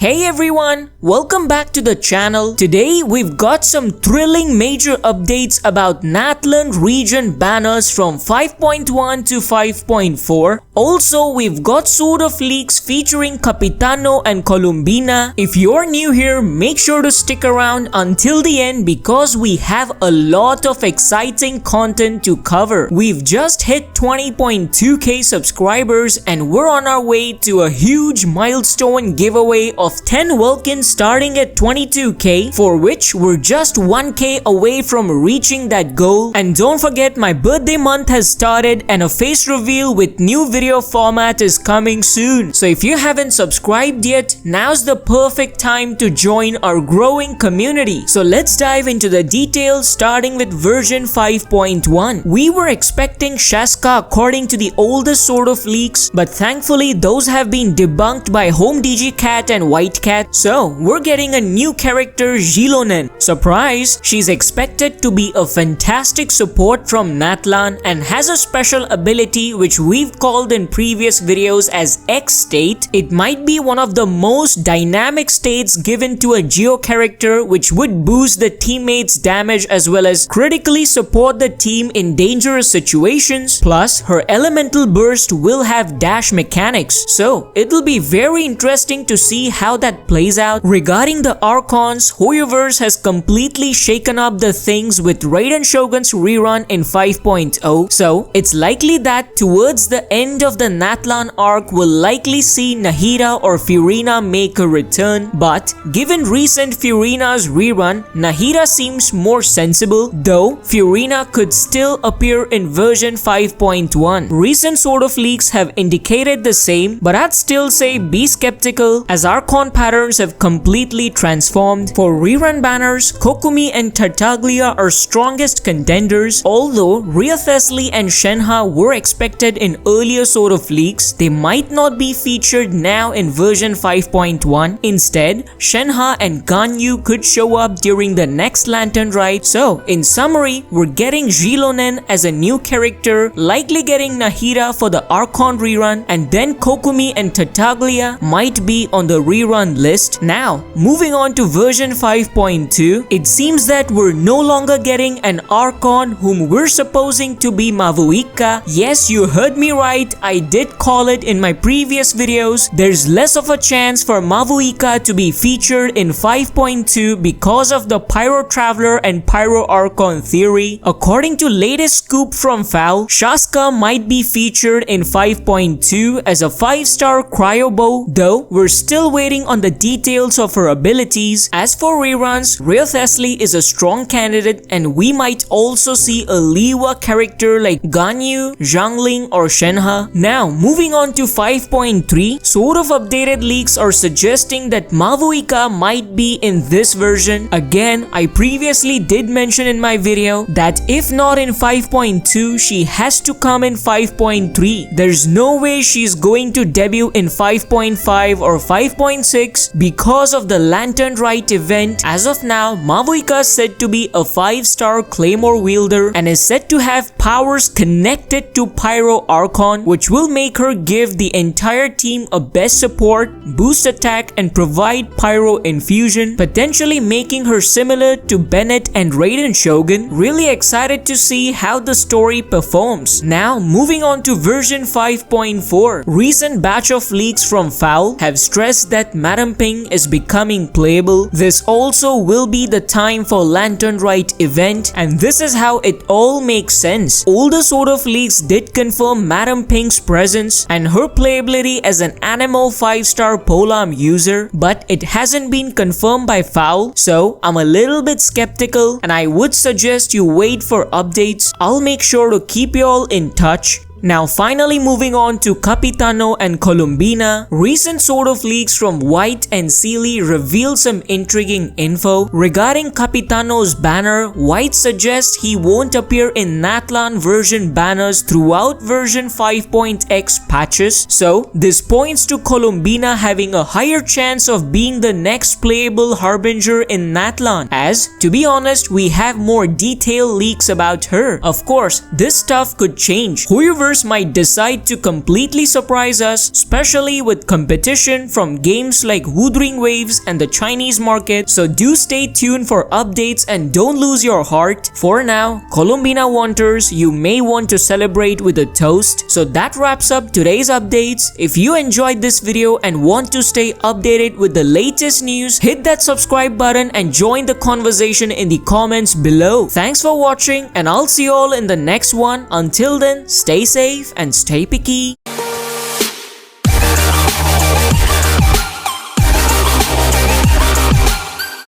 Hey everyone, welcome back to the channel. Today we've got some thrilling major updates about natlan region banners from 5.1 to 5.4. Also, we've got sort of leaks featuring Capitano and Columbina. If you're new here, make sure to stick around until the end because we have a lot of exciting content to cover. We've just hit 20.2k subscribers and we're on our way to a huge milestone giveaway of 10 Vulcans starting at 22k, for which we're just 1k away from reaching that goal. And don't forget, my birthday month has started and a face reveal with new video format is coming soon. So if you haven't subscribed yet, now's the perfect time to join our growing community. So let's dive into the details, starting with version 5.1. We were expecting Shaska according to the oldest sort of leaks, but thankfully those have been debunked by Home DG Cat and White Cat. So we're getting a new character, Zilonen. Surprise! She's expected to be a fantastic support from natlan and has a special ability which we've called in previous videos as X state. It might be one of the most dynamic states given to a Geo character, which would boost the teammates' damage as well as critically support the team in dangerous situations. Plus, her elemental burst will have dash mechanics, so it'll be very interesting to see how that plays out. Regarding the Archons, Hoyoverse has completely shaken up the things with Raiden Shogun's rerun in 5.0, so it's likely that towards the end of the natlan arc we'll likely see Nahida or Furina make a return. But given recent Furina's rerun, Nahida seems more sensible, though Furina could still appear in version 5.1. Recent sort of leaks have indicated the same, but I'd still say be skeptical as Archon patterns have completely transformed. For rerun banners, Kokumi and Tartaglia are strongest contenders. Although Rhea Thesly and Shenhe were expected in earlier sort of leaks, they might not be featured now in version 5.1. Instead, Shenhe and Ganyu could show up during the next Lantern Rite. So, in summary, we're getting Zilonen as a new character, likely getting Nahida for the Archon rerun, and then Kokumi and Tartaglia might be on the rerun list. Now, moving on to version 5.2, it seems that we're no longer getting an Archon whom we're supposing to be Mavuika. Yes, you heard me right, I did call it in my previous videos. There's less of a chance for Mavuika to be featured in 5.2 because of the Pyro Traveler and Pyro Archon theory. According to latest scoop from FAL, Shaska might be featured in 5.2 as a 5-star cryo bow, though we're still waiting on the details of her abilities. As for reruns, Rhea Thesly is a strong candidate and we might also see a Liwa character like Ganyu, Zhangling or Shenhe. Now, moving on to 5.3, sort of updated leaks are suggesting that Mavuika might be in this version. Again, I previously did mention in my video that if not in 5.2, she has to come in 5.3. There's no way she's going to debut in 5.5 or 5.6 because of the Lantern Rite event. As of now, Mavuika is said to be a 5-star Claymore wielder and is said to have powers connected to Pyro Archon, which will make her give the entire team a best support, boost attack and provide Pyro infusion, potentially making her similar to Bennett and Raiden Shogun. Really excited to see how the story performs. Now, moving on to version 5.4. Recent batch of leaks from FAL have stressed that Madam Ping is becoming playable. This also will be the time for Lantern Rite event, and this is how it all makes sense. Older sort of leaks did confirm Madam Ping's presence and her playability as an Anemo 5-star Polam user, but it hasn't been confirmed by FAL, so I'm a little bit skeptical and I would suggest you wait for updates. I'll make sure to keep you all in touch. Now finally moving on to Capitano and Columbina, recent sort of leaks from White and Sealy reveal some intriguing info. Regarding Capitano's banner, White suggests he won't appear in natlan version banners throughout version 5.x patches. So this points to Columbina having a higher chance of being the next playable Harbinger in natlan, as to be honest we have more detailed leaks about her. Of course, this stuff could change. However, universe might decide to completely surprise us, especially with competition from games like Wuthering Waves and the Chinese market, so do stay tuned for updates and don't lose your heart. For now, Columbina Wanters, you may want to celebrate with a toast. So that wraps up today's updates. If you enjoyed this video and want to stay updated with the latest news, hit that subscribe button and join the conversation in the comments below. Thanks for watching and I'll see you all in the next one. Until then, stay safe and stay picky.